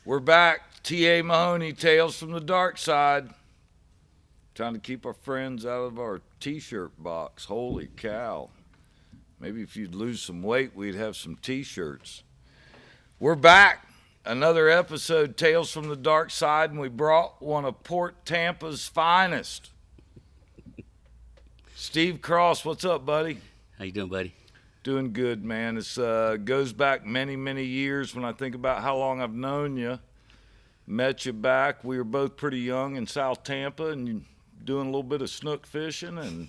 We're back. T.A. Mahoney, Tales from the Dark Side. Trying to keep our friends out of our t-shirt box. Holy cow. Maybe if you'd lose some weight, we'd have some t-shirts. We're back. Another episode, Tales from the Dark Side, and we brought one of Port Tampa's finest. Steve Cross, what's up, buddy? How you doing, buddy? Doing good, man. It goes back many, many years when I think about how long I've known you. Met you back. We were both pretty young in South Tampa and doing a little bit of snook fishing, and,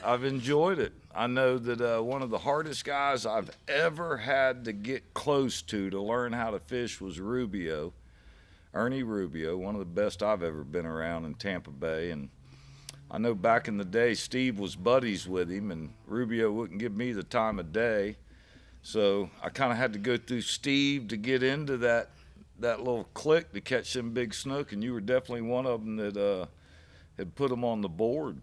I've enjoyed it. I know that one of the hardest guys I've ever had to get close to learn how to fish was Rubio, Ernie Rubio, one of the best I've ever been around in Tampa Bay. And I know back in the day, Steve was buddies with him, and Rubio wouldn't give me the time of day. So I kind of had to go through Steve to get into that little clique to catch them big snook, and you were definitely one of them that had put them on the board.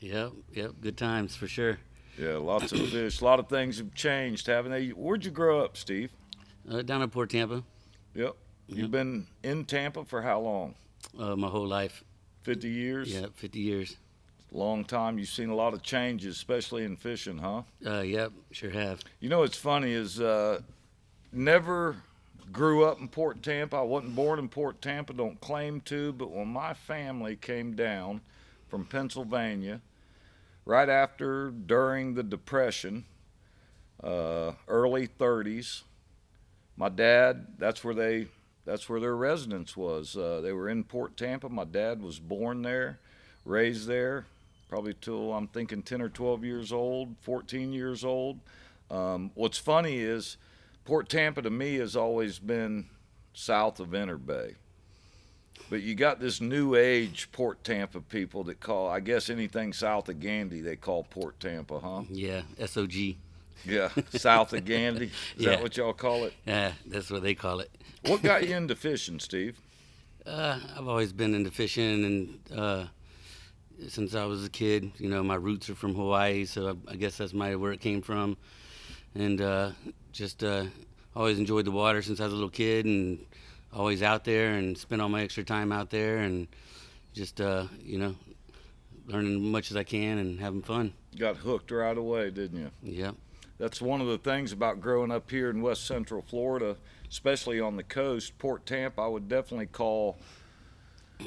Yep, good times for sure. Yeah, lots of fish. A lot of things have changed, haven't they? Where'd you grow up, Steve? Down in Port Tampa. Yep. You've been in Tampa for how long? My whole life. 50 years? Yeah, 50 years. Long time. You've seen a lot of changes, especially in fishing, huh? Yep, sure have. You know what's funny is never grew up in Port Tampa. I wasn't born in Port Tampa, don't claim to, but when my family came down from Pennsylvania, right after, during the Depression, early 30s, my dad, that's where their residence was. They were in Port Tampa. My dad was born there, raised there, probably till I'm thinking 10 or 12 years old, 14 years old. What's funny is Port Tampa to me has always been south of Interbay. But you got this new age Port Tampa people that call, I guess anything south of Gandy they call Port Tampa, huh? Yeah, SOG. Yeah, south of Gandy. Is Yeah. that what y'all call it? Yeah, that's what they call it. What got you into fishing, Steve? I've always been into fishing, and since I was a kid, my roots are from Hawaii, so I guess that's where it came from. And just always enjoyed the water since I was a little kid, and always out there and spent all my extra time out there, and just learning as much as I can and having fun. Got hooked right away, didn't you? Yeah. That's one of the things about growing up here in West Central Florida, especially on the coast. Port Tampa I would definitely call,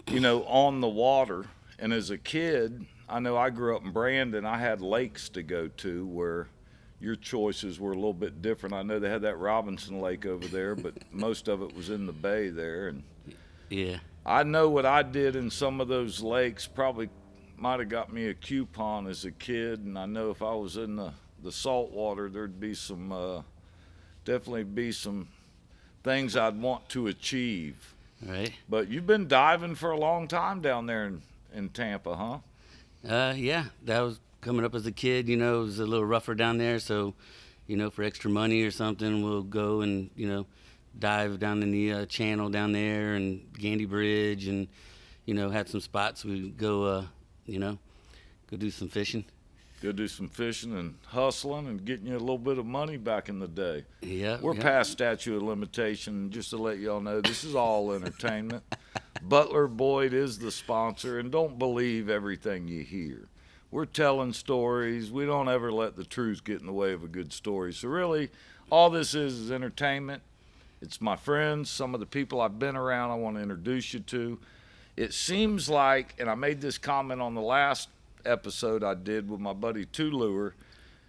on the water. And as a kid, I know I grew up in Brandon. I had lakes to go to where your choices were a little bit different. I know they had that Robinson Lake over there, but most of it was in the bay there. And Yeah. I know what I did in some of those lakes probably might have got me a coupon as a kid. And I know if I was in the salt water, there'd be definitely be some things I'd want to achieve. Right. But you've been diving for a long time down there in Tampa, huh? Yeah, that was coming up as a kid, it was a little rougher down there. So, for extra money or something, we'll go and, dive down in the channel down there and Gandy Bridge, and, had some spots we go, go do some fishing. Go do some fishing and hustling and getting you a little bit of money back in the day. Yeah. We're past statute of limitation. Just to let y'all know, this is all entertainment. Butler Boyd is the sponsor, and don't believe everything you hear. We're telling stories. We don't ever let the truth get in the way of a good story. So really, all this is entertainment. It's my friends, some of the people I've been around I want to introduce you to. It seems like, and I made this comment on the last episode I did with my buddy Tuluer,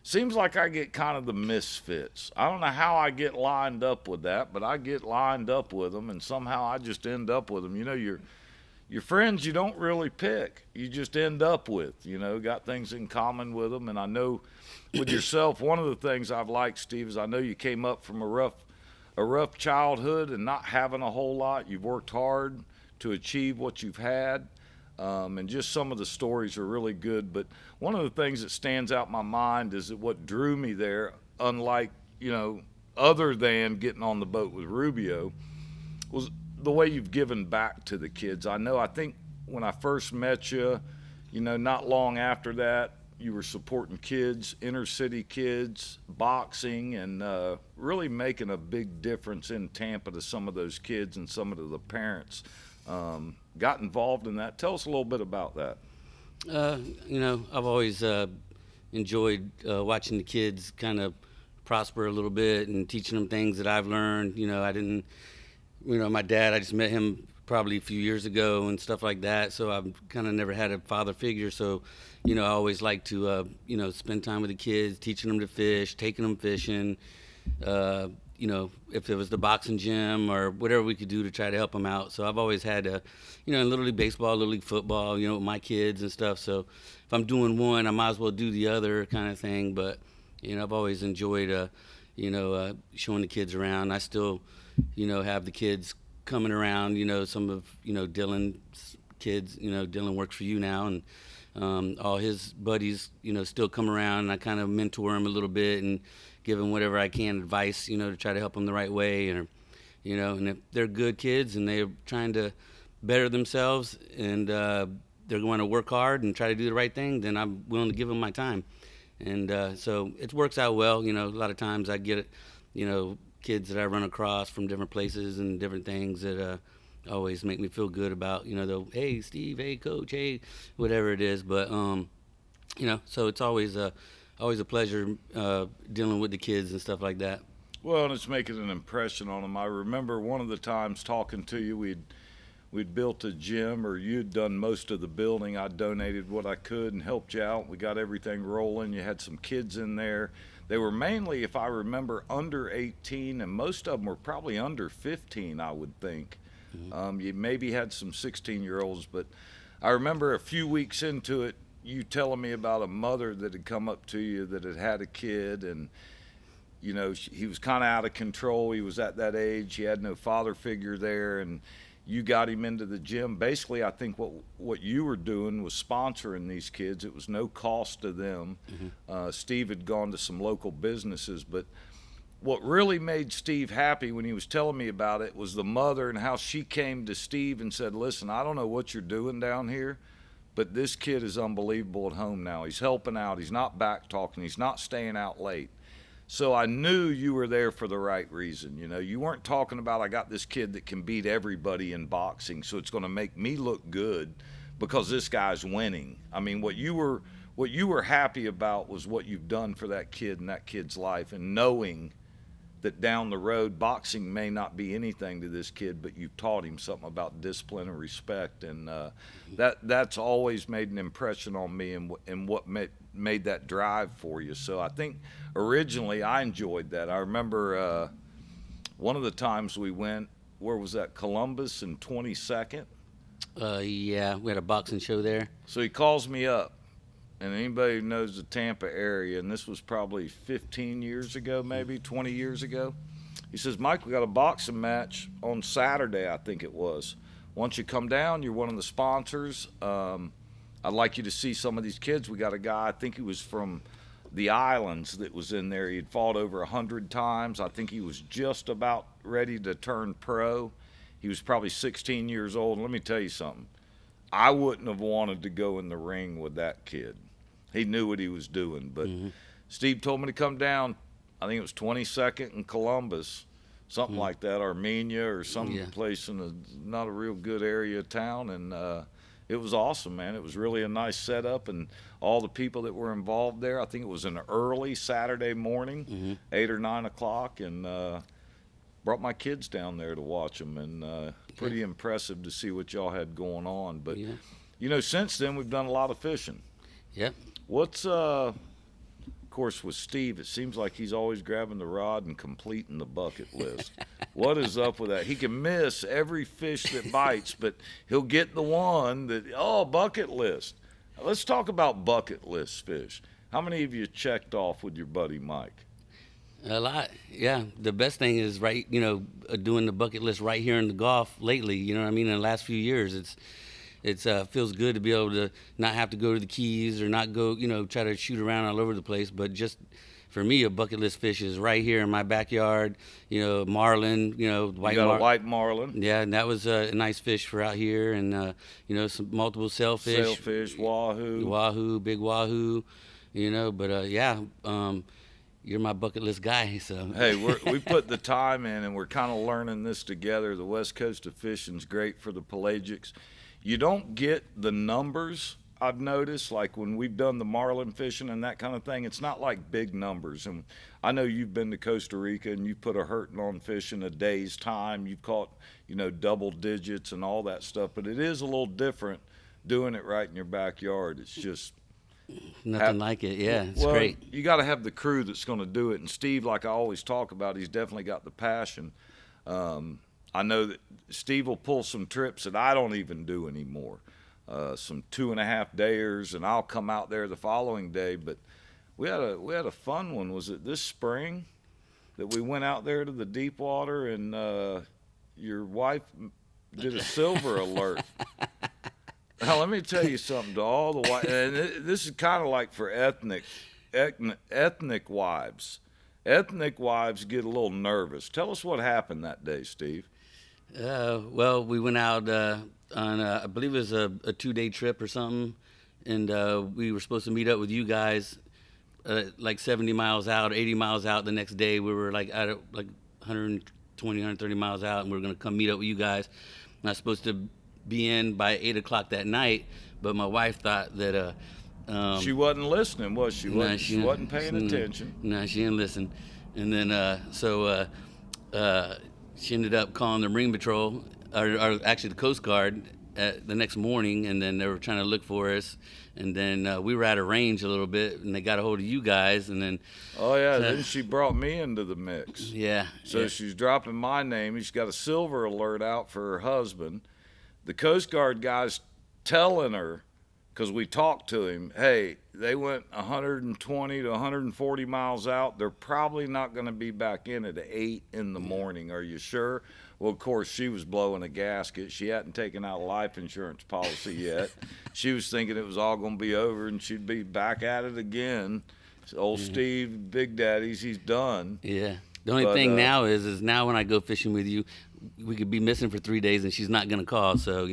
seems like I get kind of the misfits. I don't know how I get lined up with that, but I get lined up with them, and somehow I just end up with them. Your friends you don't really pick. You just end up with, got things in common with them. And I know with yourself, one of the things I've liked, Steve, is I know you came up from a rough childhood and not having a whole lot. You've worked hard to achieve what you've had. And just some of the stories are really good. But one of the things that stands out in my mind is that what drew me there, unlike, other than getting on the boat with Rubio, was the way you've given back to the kids. I think when I first met you, not long after that, you were supporting kids, inner city kids, boxing, and really making a big difference in Tampa to some of those kids, and some of the parents got involved in that. Tell us a little bit about that. I've always enjoyed watching the kids kind of prosper a little bit and teaching them things that I've learned. I didn't, my dad, I just met him probably a few years ago and stuff like that. So I've kind of never had a father figure. So, I always like to, spend time with the kids, teaching them to fish, taking them fishing. If there was the boxing gym or whatever we could do to try to help them out. So I've always had in Little League baseball, Little League football, with my kids and stuff. So if I'm doing one, I might as well do the other kind of thing. But, I've always enjoyed, showing the kids around. I still, have the kids coming around, some of, Dylan's kids, Dylan works for you now, and all his buddies, still come around, and I kind of mentor them a little bit and give them whatever I can advice, to try to help them the right way. And if they're good kids and they're trying to better themselves and they're going to work hard and try to do the right thing, then I'm willing to give them my time. And so it works out well. A lot of times I get, kids that I run across from different places and different things that always make me feel good about, hey, Steve, hey, Coach, hey, whatever it is. But, so it's always a pleasure dealing with the kids and stuff like that. Well, and it's making an impression on them. I remember one of the times talking to you, we'd built a gym, or you'd done most of the building. I donated what I could and helped you out. We got everything rolling. You had some kids in there. They were mainly, if I remember, under 18, and most of them were probably under 15, I would think. Mm-hmm. You maybe had some 16-year-olds, but I remember a few weeks into it, you telling me about a mother that had come up to you that had a kid, and he was kind of out of control. He was at that age. He had no father figure there, and you got him into the gym. Basically, I think what you were doing was sponsoring these kids. It was no cost to them. Mm-hmm. Steve had gone to some local businesses, but what really made Steve happy when he was telling me about it was the mother and how she came to Steve and said, listen, I don't know what you're doing down here, but this kid is unbelievable at home now. He's helping out. He's not back talking. He's not staying out late. So I knew you were there for the right reason. You weren't talking about, I got this kid that can beat everybody in boxing, so it's going to make me look good because this guy's winning. I mean, what you were happy about was what you've done for that kid and that kid's life, and knowing that down the road, boxing may not be anything to this kid, but you've taught him something about discipline and respect, and that's always made an impression on me, and what made that drive for you. So I think originally I enjoyed that. I remember one of the times we went, where was that, Columbus and 22nd? Yeah, we had a boxing show there. So he calls me up, and anybody who knows the Tampa area, and this was probably 15 years ago, maybe 20 years ago, he says, Mike, we got a boxing match on Saturday, I think it was. Once you come down, you're one of the sponsors. I'd like you to see some of these kids. We got a guy, I think he was from the islands, that was in there. He had fought over 100 times. I think he was just about ready to turn pro. He was probably 16 years old. And let me tell you something. I wouldn't have wanted to go in the ring with that kid. He knew what he was doing. But mm-hmm. Steve told me to come down. I think it was 22nd in Columbus, something mm-hmm. like that, Armenia or some place in not a real good area of town. And it was awesome, man. It was really a nice setup, and all the people that were involved there. I think it was an early Saturday morning, mm-hmm. 8 or 9 o'clock, and brought my kids down there to watch them, and pretty impressive to see what y'all had going on. But, since then we've done a lot of fishing. Yep. What's, of course, with Steve, it seems like he's always grabbing the rod and completing the bucket list. What is up with that? He can miss every fish that bites, but he'll get the one that, bucket list. Let's talk about bucket list fish. How many of you checked off with your buddy Mike? A lot, yeah. The best thing is doing the bucket list right here in the Gulf lately. In the last few years, it feels good to be able to not have to go to the Keys or not go, try to shoot around all over the place. But just for me, a bucket list fish is right here in my backyard. Marlin, white. You got a white marlin. Yeah, and that was a nice fish for out here, and some multiple sailfish. Wahoo, big wahoo. But you're my bucket list guy. So Hey, we put the time in, and we're kind of learning this together. The West Coast of fishing's great for the pelagics. You don't get the numbers, I've noticed, like when we've done the marlin fishing and that kind of thing. It's not like big numbers. And I know you've been to Costa Rica and you put a hurting on fish in a day's time. You've caught, double digits and all that stuff. But it is a little different doing it right in your backyard. It's just nothing like it. Yeah, it's well, great. You got to have the crew that's going to do it. And Steve, like I always talk about, he's definitely got the passion. I know that Steve will pull some trips that I don't even do anymore, some 2.5 dayers, and I'll come out there the following day. But we had a fun one. Was it this spring that we went out there to the deep water and your wife did a silver alert? Now, let me tell you something to all the wives, and this is kind of like for ethnic wives. Ethnic wives get a little nervous. Tell us what happened that day, Steve. Well, we went out on, I believe it was a 2-day trip or something, and we were supposed to meet up with you guys like 70 miles out, 80 miles out the next day. We were like at like 120, 130 miles out, and we were going to come meet up with you guys. And I was supposed to be in by 8 o'clock that night, but my wife thought that she wasn't listening, was she? She wasn't paying attention. No, she didn't listen. And then she ended up calling the Marine Patrol, or actually the Coast Guard, the next morning, and then they were trying to look for us. And then we were out of range a little bit, and they got a hold of you guys, and then... Oh, yeah, then she brought me into the mix. Yeah. So she's dropping my name. She's got a silver alert out for her husband. The Coast Guard guy's telling her, because we talked to him, hey, they went 120 to 140 miles out. They're probably not going to be back in at 8 in the morning. Are you sure? Well, of course, she was blowing a gasket. She hadn't taken out a life insurance policy yet. She was thinking it was all going to be over and she'd be back at it again. Old Steve, Big Daddy's, he's done. Yeah. The only thing now is now when I go fishing with you, we could be missing for 3 days and she's not going to call. So,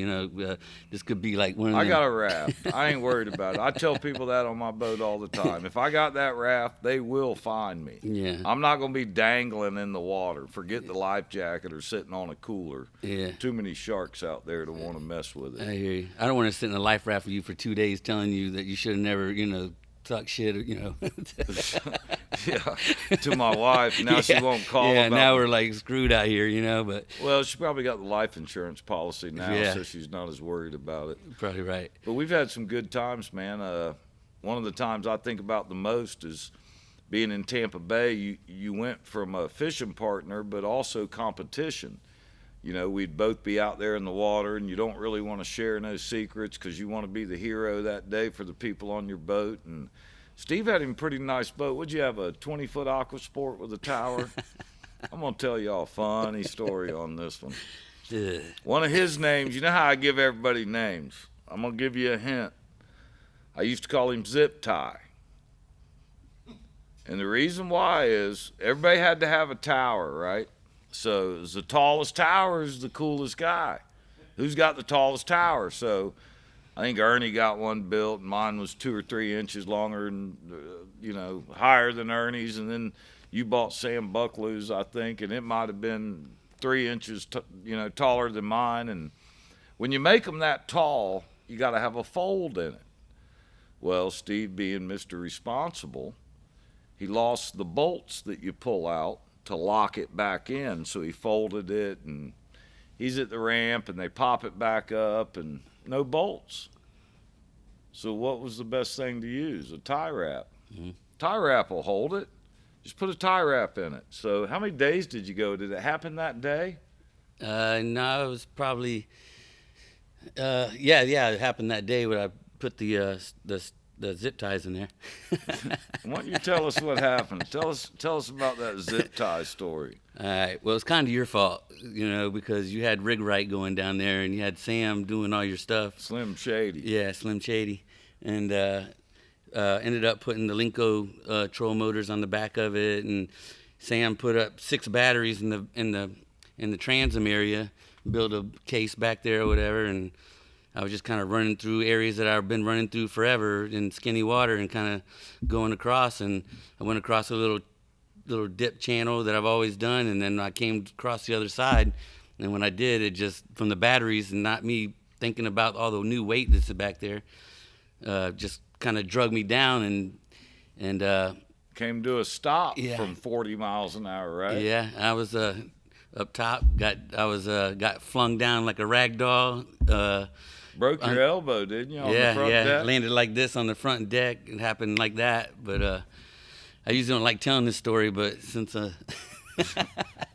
this could be like one of them. I got a raft. I ain't worried about it. I tell people that on my boat all the time. If I got that raft, they will find me. Yeah. I'm not going to be dangling in the water. Forget the life jacket or sitting on a cooler. Yeah. Too many sharks out there to want to mess with it. I hear you. I don't want to sit in a life raft with you for 2 days telling you that you should have never, talk shit, Yeah, to my wife. Now she won't call Yeah, about now we're like screwed out here, but... Well, she probably got the life insurance policy now, Yeah. so she's not as worried about it. Probably right. But we've had some good times, man. One of the times I think about the most is being in Tampa Bay. You went from a fishing partner, but also competition. We'd both be out there in the water, and you don't really want to share no secrets because you want to be the hero that day for the people on your boat. And Steve had him a pretty nice boat. Would you have a 20-foot aqua sport with a tower? I'm going to tell y'all a funny story on this one. Yeah. One of his names, you know how I give everybody names. I'm going to give you a hint. I used to call him Zip Tie. And the reason why is everybody had to have a tower, right? So the tallest tower is the coolest guy. Who's got the tallest tower? So I think Ernie got one built. Mine was 2 or 3 inches longer and, higher than Ernie's. And then you bought Sam Buckley's, I think, and it might have been 3 inches, taller than mine. And when you make them that tall, you got to have a fold in it. Well, Steve, being Mr. Responsible, he lost the bolts that you pull out to lock it back in. So he folded it, and he's at the ramp, and they pop it back up, and no bolts. So what was the best thing to use? A tie wrap. Mm-hmm. Tie wrap will hold it. Just put a tie wrap in it. So how many days did you go? Did it happen that day? No, it was probably, it happened that day when I put the zip ties in there. Why don't you tell us what happened? Tell us about that zip tie story. All right. Well, it's kind of your fault, because you had Rig Right going down there, and you had Sam doing all your stuff. Slim Shady. Yeah, Slim Shady, and ended up putting the Linko troll motors on the back of it, and Sam put up 6 batteries in the transom area, built a case back there or whatever, and I was just kind of running through areas that I've been running through forever in skinny water and kind of going across, and I went across a little little dip channel that I've always done, and then I came across the other side, and when I did, it just from the batteries and not me thinking about all the new weight that's back there, just kind of drug me down and Came to a stop Yeah. from 40 miles an hour, right? yeah, I was up top, got flung down like a rag doll. Broke your elbow, didn't you, on the front deck? Landed like this on the front deck. It happened like that, but I usually don't like telling this story, but since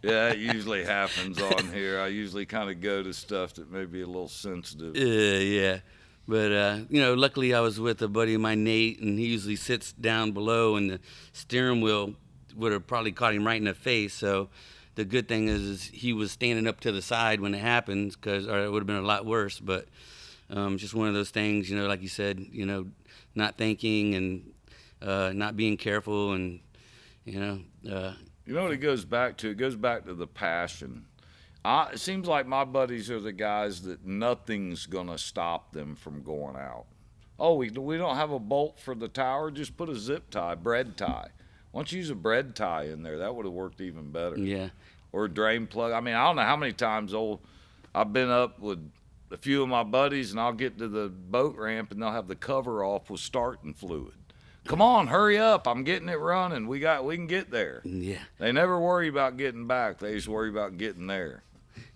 Yeah, it usually happens on here. I usually kind of go to stuff that may be a little sensitive. yeah. But, luckily I was with a buddy of mine, Nate, and he usually sits down below, and the steering wheel would have probably caught him right in the face. So the good thing is he was standing up to the side when it happened, or it would have been a lot worse. But just one of those things, like you said, not thinking and not being careful and, You know what it goes back to? It goes back to the passion. It seems like my buddies are the guys that nothing's going to stop them from going out. Oh, we don't have a bolt for the tower? Just put a zip tie, bread tie. Why don't you use a bread tie in there? That would have worked even better. Yeah. Or a drain plug. I mean, I don't know how many times I've been up with a few of my buddies, and I'll get to the boat ramp, and they'll have the cover off with starting fluid. Come on, hurry up. I'm getting it running. We can get there. Yeah. They never worry about getting back. They just worry about getting there.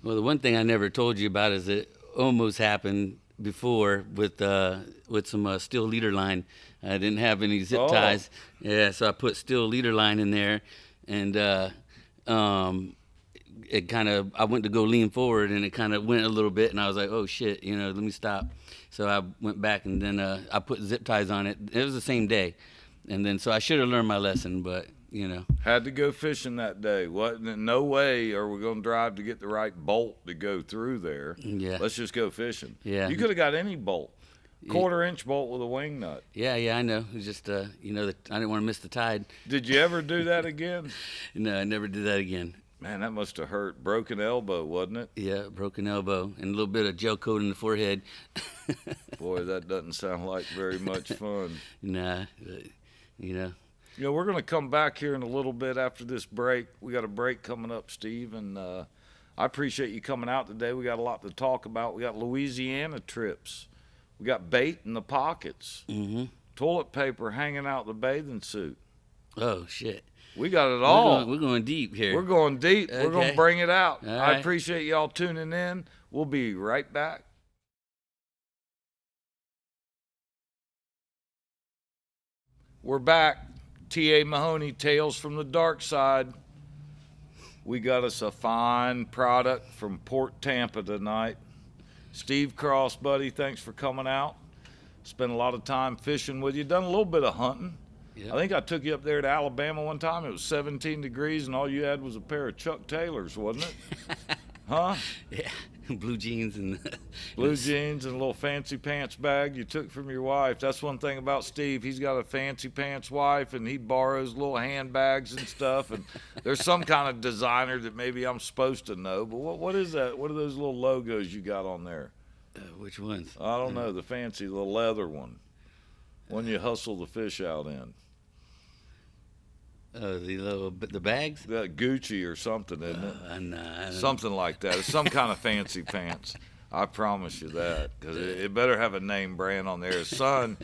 Well, the one thing I never told you about is it almost happened before with some steel leader line. I didn't have any zip ties. Yeah, so I put steel leader line in there, and it kind of, I went to go lean forward, and it kind of went a little bit, and I was like, oh shit, let me stop. So I went back, and then I put zip ties on it. It was the same day, and then so I should have learned my lesson, but Had to go fishing that day. No way are we going to drive to get the right bolt to go through there. Yeah. Let's just go fishing. Yeah. You could have got any bolt. Quarter-inch bolt with a wing nut. Yeah, I know. It was just, I didn't want to miss the tide. Did you ever do that again? No, I never did that again. Man, that must have hurt. Broken elbow, wasn't it? Yeah, broken elbow and a little bit of gel coat in the forehead. Boy, that doesn't sound like very much fun. Nah, we're going to come back here in a little bit after this break. We got a break coming up, Steve, and I appreciate you coming out today. We got a lot to talk about. We got Louisiana trips. We got bait in the pockets. Mm-hmm. Toilet paper hanging out the bathing suit. Oh, shit. We got it all. We're going deep here. We're going deep. Okay. We're going to bring it out. All I right. appreciate y'all tuning in. We'll be right back. We're back. T.A. Mahoney, Tales from the Dark Side. We got us a fine product from Port Tampa tonight. Steve Cross, buddy, thanks for coming out. Spent a lot of time fishing with you. Done a little bit of hunting. Yep. I think I took you up there to Alabama one time. It was 17 degrees, and all you had was a pair of Chuck Taylors, wasn't it? Huh? Yeah, blue jeans and blue jeans and a little fancy pants bag you took from your wife. That's one thing about Steve. He's got a fancy pants wife, and he borrows little handbags and stuff. And there's some kind of designer that maybe I'm supposed to know. But what is that? What are those little logos you got on there? Which ones? I don't know. The fancy, the leather one you hustle the fish out in. The bags? That Gucci or something, isn't it? Nah, something like that. It's some kind of fancy pants. I promise you that, because it better have a name brand on there. His son,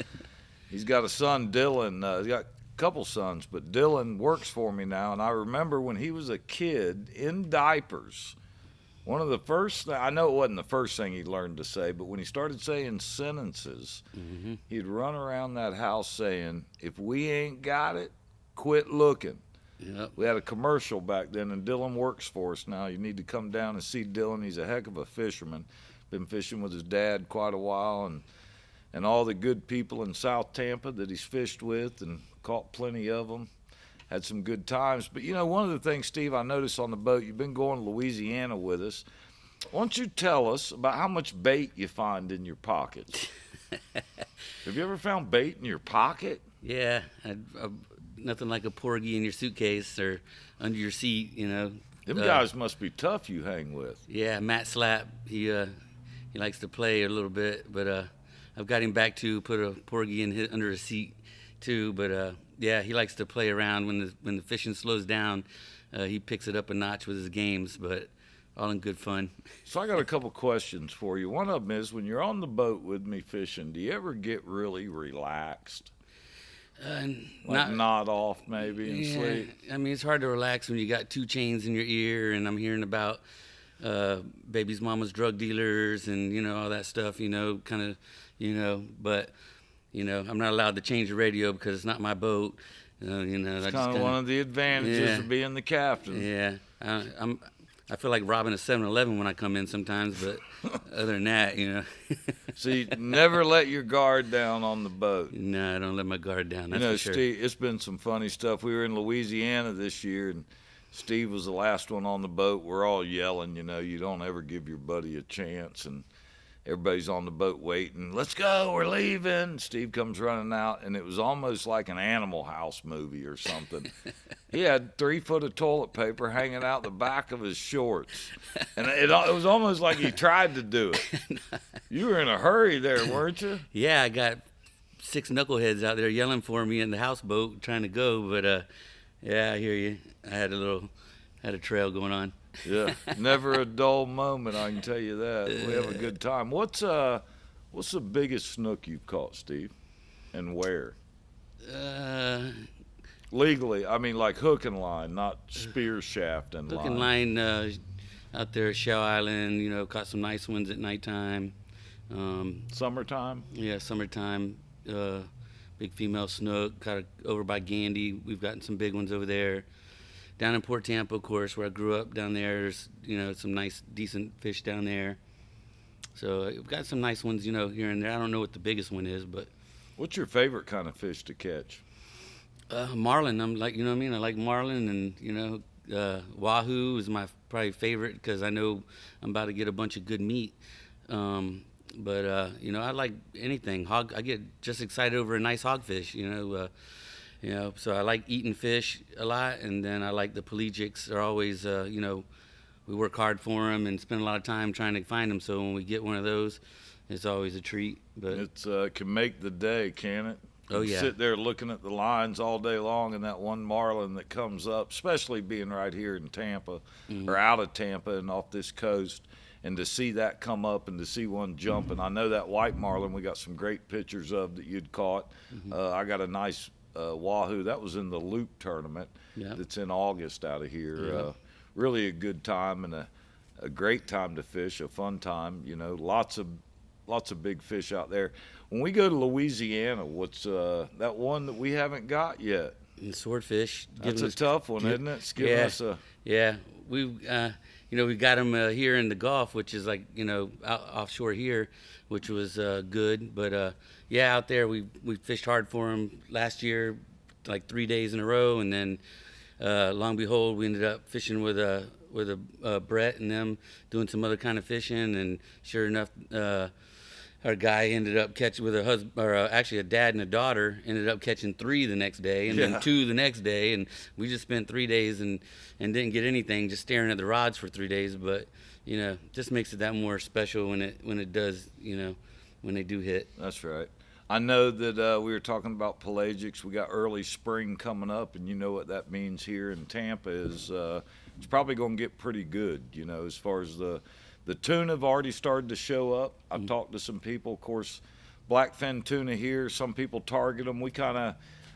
he's got a son, Dylan. He's got a couple sons, but Dylan works for me now. And I remember when he was a kid in diapers, one of the first, I know it wasn't the first thing he learned to say, but when he started saying sentences, Mm-hmm. he'd run around that house saying, if we ain't got it, quit looking. Yep. We had a commercial back then, and Dylan works for us now. You need to come down and see Dylan. He's a heck of a fisherman. Been fishing with his dad quite a while, and all the good people in South Tampa that he's fished with and caught plenty of them. Had some good times. But, one of the things, Steve, I noticed on the boat, you've been going to Louisiana with us. Why don't you tell us about how much bait you find in your pockets? Have you ever found bait in your pocket? Yeah, nothing like a porgy in your suitcase or under your seat, Them guys must be tough you hang with. Yeah, Matt Slap, he likes to play a little bit, but I've got him back to put a porgy under his seat too. But Yeah, he likes to play around when the fishing slows down. He picks it up a notch with his games, but all in good fun. So I got a couple questions for you. One of them is, when you're on the boat with me fishing, do you ever get really relaxed? Like Not nod off maybe and yeah. sleep? I mean, it's hard to relax when you got two chains in your ear, and I'm hearing about baby's mama's drug dealers and all that stuff. Kind of, but I'm not allowed to change the radio because it's not my boat. It's I kind of one of the advantages of being the captain. Yeah, I feel like robbing a 7-Eleven when I come in sometimes, but other than that, See, never let your guard down on the boat. No, I don't let my guard down. That's for sure. Steve, it's been some funny stuff. We were in Louisiana this year, and Steve was the last one on the boat. We're all yelling, you don't ever give your buddy a chance, and everybody's on the boat waiting. Let's go, we're leaving. Steve comes running out, and it was almost like an Animal House movie or something. He had 3 foot of toilet paper hanging out the back of his shorts, and it was almost like he tried to do it. You were in a hurry there, weren't you? Yeah, I got 6 knuckleheads out there yelling for me in the houseboat trying to go, but yeah, I hear you. I had a trail going on. Yeah, never a dull moment, I can tell you that. We have a good time. What's the biggest snook you've caught, Steve, and where? Legally, I mean, like hook and line, not spear shaft and Hook line. and line out there at Shell Island. Caught some nice ones at nighttime. Summertime? Yeah, summertime. Big female snook. Caught it over by Gandy. We've gotten some big ones over there. Down in Port Tampa, of course, where I grew up down there, there's, some nice, decent fish down there. So we've got some nice ones, here and there. I don't know what the biggest one is, but. What's your favorite kind of fish to catch? Marlin. I'm like, I like marlin, and, wahoo is my probably favorite because I know I'm about to get a bunch of good meat. But I like anything. Hog. I get just excited over a nice hogfish, so I like eating fish a lot, and then I like the pelagics. They're always, we work hard for them and spend a lot of time trying to find them. So when we get one of those, it's always a treat. But It's can make the day, can it? Oh, You yeah. sit there looking at the lines all day long, and that one marlin that comes up, especially being right here in Tampa or out of Tampa and off this coast, and to see that come up and to see one jump. And I know that white marlin we got some great pictures of that you'd caught. I got a nice wahoo. That was in the Loop tournament. Yeah. That's in August out of here. Yeah. Really a good time and a great time to fish, a fun time. Lots of big fish out there. When we go to Louisiana, what's that one that we haven't got yet? and swordfish. That's a tough one, isn't it? It's giving us a Yeah, we we got them here in the Gulf, which is like offshore here, which was good. But yeah, out there we fished hard for them last year, like 3 days in a row, and then long behold, we ended up fishing with Brett and them doing some other kind of fishing, and sure enough. Our guy ended up catching with a husband, or actually a dad and a daughter, ended up catching 3 the next day, and then 2 the next day, and we just spent 3 days and didn't get anything, just staring at the rods for 3 days. But just makes it that more special when it does, when they do hit. That's right. I know that we were talking about pelagics. We got early spring coming up, and you know what that means here in Tampa is it's probably going to get pretty good. As far as the tuna have already started to show up. I've talked to some people. Of course, blackfin tuna here, some people target them.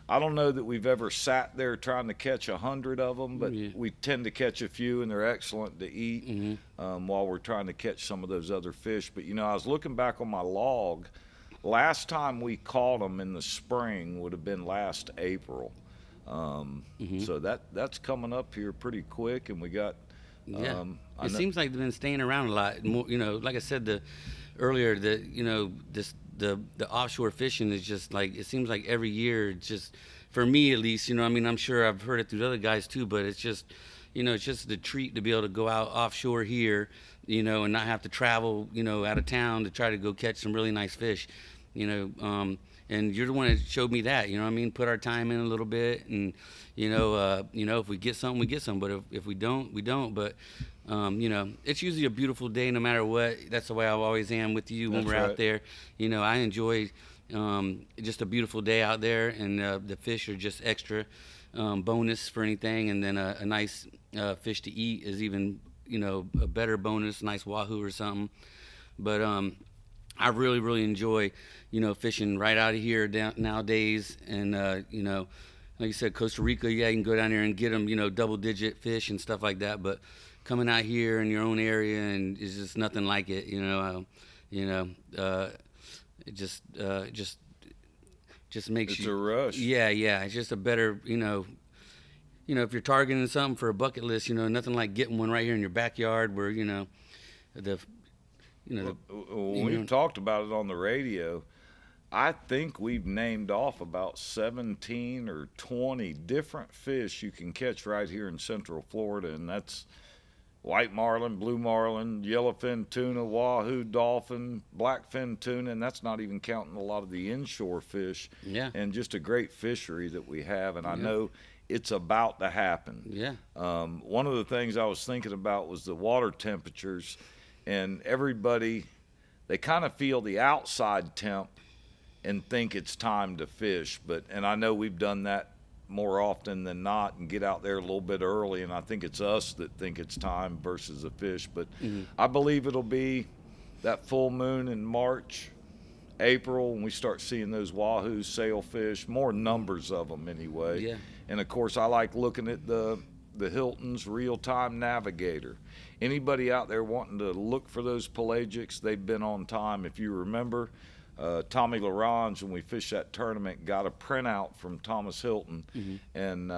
I don't know that we've ever sat there trying to catch 100 of them, but we tend to catch a few, and they're excellent to eat while we're trying to catch some of those other fish. But, I was looking back on my log. Last time we caught them in the spring would have been last April. So that's coming up here pretty quick, and we got It seems like they've been staying around a lot. More, like I said earlier, the offshore fishing is just like, it seems like every year, just for me at least, I'm sure I've heard it through other guys too, but it's just, it's just the treat to be able to go out offshore here, and not have to travel, out of town to try to go catch some really nice fish, and you're the one that showed me that, put our time in a little bit, and if we get something, we get something, but if we don't, we don't. But it's usually a beautiful day no matter what. That's the way I always am with you when we're out there. I enjoy Just a beautiful day out there, and the fish are just extra bonus for anything. And then a nice fish to eat is even, a better bonus, nice wahoo or something. But I really, really enjoy, fishing right out of here nowadays. And, like you said, Costa Rica, yeah, you can go down there and get them, double-digit fish and stuff like that. But coming out here in your own area, and it's just nothing like it, it just makes It's you. a rush. Yeah, it's just a better, if you're targeting something for a bucket list, nothing like getting one right here in your backyard where, the. When we've talked about it on the radio, I think we've named off about 17 or 20 different fish you can catch right here in Central Florida, and that's white marlin, blue marlin, yellowfin tuna, wahoo, dolphin, blackfin tuna, and that's not even counting a lot of the inshore fish. Yeah. And just a great fishery that we have, and I know it's about to happen. Yeah. One of the things I was thinking about was the water temperatures, and everybody, they kind of feel the outside temp and think it's time to fish. And I know we've done that more often than not and get out there a little bit early, and I think it's us that think it's time versus the fish. But I believe it'll be that full moon in March, April, when we start seeing those wahoos, sailfish, more numbers of them anyway. Yeah. And of course, I like looking at the Hilton's real-time navigator. Anybody out there wanting to look for those pelagics, they've been on time. If you remember, Tommy LaRange, when we fished that tournament, got a printout from Thomas Hilton, and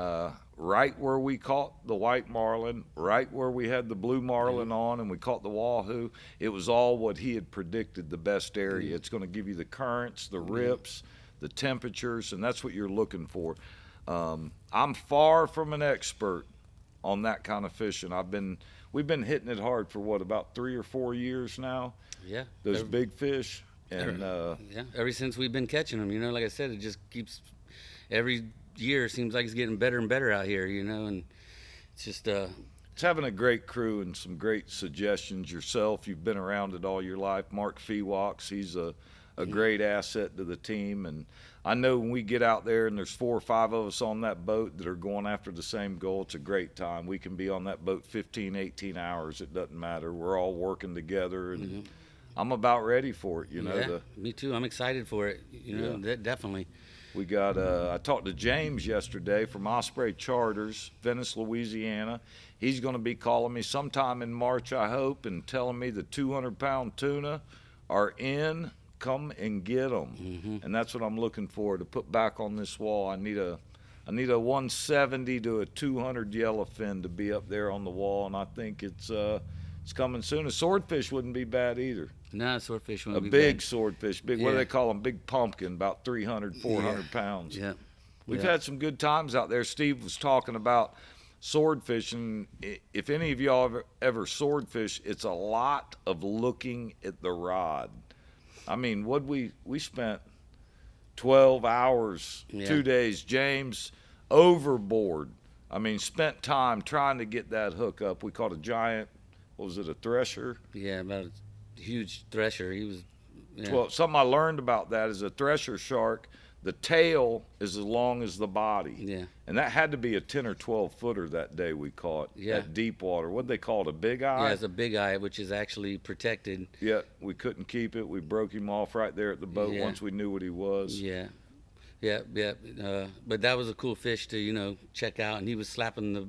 right where we caught the white marlin, right where we had the blue marlin on, and we caught the wahoo, it was all what he had predicted, the best area. It's going to give you the currents, the rips, the temperatures, and that's what you're looking for. I'm far from an expert on that kind of fishing. We've been hitting it hard for about 3 or 4 years now. Yeah. Those big fish. And ever since we've been catching them, like I said, it just keeps, every year seems like it's getting better and better out here, and it's just it's having a great crew and some great suggestions yourself. You've been around it all your life. Mark Feewox, he's a great asset to the team, and I know when we get out there and there's 4 or 5 of us on that boat that are going after the same goal, it's a great time. We can be on that boat 15, 18 hours. It doesn't matter. We're all working together, and I'm about ready for it, Yeah, me too. I'm excited for it, definitely. We got, I talked to James yesterday from Osprey Charters, Venice, Louisiana. He's going to be calling me sometime in March, I hope, and telling me the 200-pound tuna are in. Come and get them, and that's what I'm looking for to put back on this wall. I need a 170 to a 200 yellowfin to be up there on the wall, and I think it's coming soon. A swordfish wouldn't be bad either. No, swordfish wouldn't be bad. A big bad. swordfish, big. What do they call them? Big pumpkin, about 300, 400 pounds. Yeah. We've had some good times out there. Steve was talking about swordfish, and if any of y'all ever swordfish, it's a lot of looking at the rod. I mean, we spent 12 hours, 2 days. James, overboard. I mean, spent time trying to get that hook up. We caught a giant, what was it, a thresher? Yeah, about a huge thresher. He was. Yeah. Well, something I learned about that is a thresher shark, the tail is as long as the body. Yeah. And that had to be a 10 or 12 footer that day we caught at deep water. What'd they call it, a big eye? Yeah, it's a big eye, which is actually protected. Yeah, we couldn't keep it. We broke him off right there at the boat once we knew what he was. Yeah. But that was a cool fish to, check out. And he was slapping the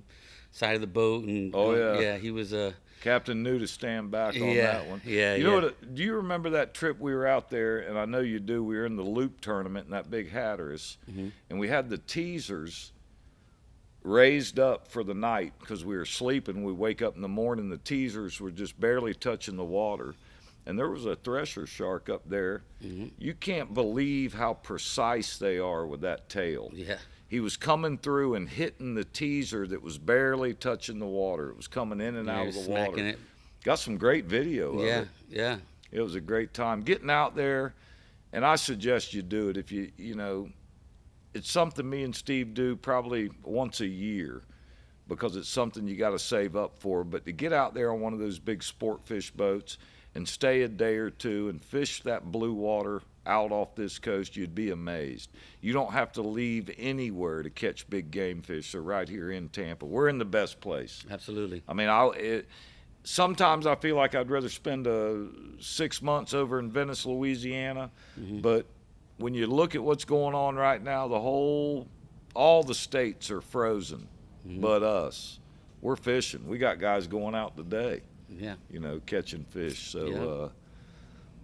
side of the boat. And yeah, he was Captain knew to stand back on that one. Yeah, you know what? Do you remember that trip we were out there? And I know you do. We were in the Loop tournament in that big Hatteras, and we had the teasers raised up for the night because we were sleeping. We wake up in the morning, the teasers were just barely touching the water, and there was a thresher shark up there. You can't believe how precise they are with that tail. Yeah. He was coming through and hitting the teaser that was barely touching the water. It was coming in and out of the smacking water. It. Got some great video of it. Yeah. It was a great time getting out there, and I suggest you do it if it's something me and Steve do probably once a year because it's something you got to save up for. But to get out there on one of those big sport fish boats and stay a day or two and fish that blue water out off this coast, you'd be amazed. You don't have to leave anywhere to catch big game fish. So right here in Tampa, we're in the best place. Absolutely. I mean, sometimes I feel like I'd rather spend 6 months over in Venice, Louisiana, but when you look at what's going on right now, all the states are frozen, but us. We're fishing. We got guys going out today, Yeah. catching fish. So Yeah.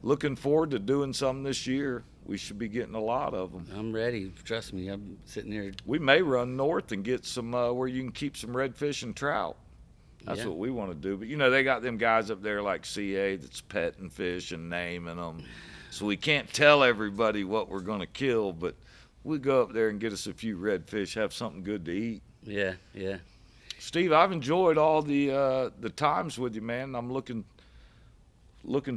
looking forward to doing some this year. We should be getting a lot of them. I'm ready. Trust me. I'm sitting there. We may run north and get some where you can keep some redfish and trout. That's Yeah. what we want to do. But, they got them guys up there like CA that's petting fish and naming them. So we can't tell everybody what we're going to kill, but we go up there and get us a few redfish, have something good to eat. Yeah. Yeah. Steve, I've enjoyed all the times with you, man. I'm looking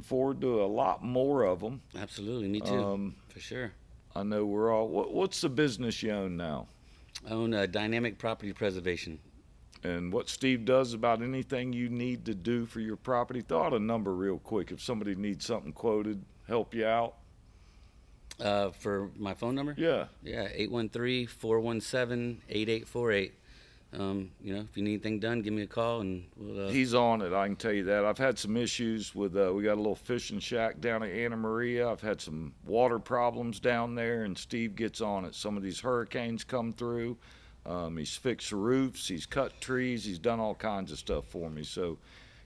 forward to a lot more of them. Absolutely. Me too. For sure. I know we're all. What's the business you own now? I own Dynamic Property Preservation. And what Steve does about anything you need to do for your property? Throw out a number real quick. If somebody needs something quoted, help you out. For my phone number? Yeah. Yeah, 813-417-8848. If you need anything done, give me a call and we'll. He's on it, I can tell you that. I've had some issues with, we got a little fishing shack down at Anna Maria. I've had some water problems down there, and Steve gets on it. Some of these hurricanes come through. He's fixed roofs, he's cut trees, he's done all kinds of stuff for me. So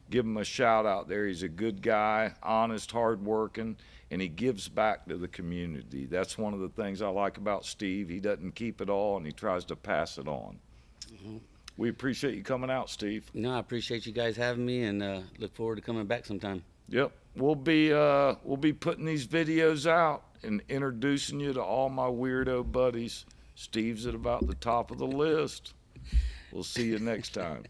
give him a shout out there. He's a good guy, honest, hardworking, and he gives back to the community. That's one of the things I like about Steve. He doesn't keep it all, and he tries to pass it on. We appreciate you coming out, Steve. No, I appreciate you guys having me, and look forward to coming back sometime. Yep, we'll be putting these videos out and introducing you to all my weirdo buddies. Steve's at about the top of the list. We'll see you next time.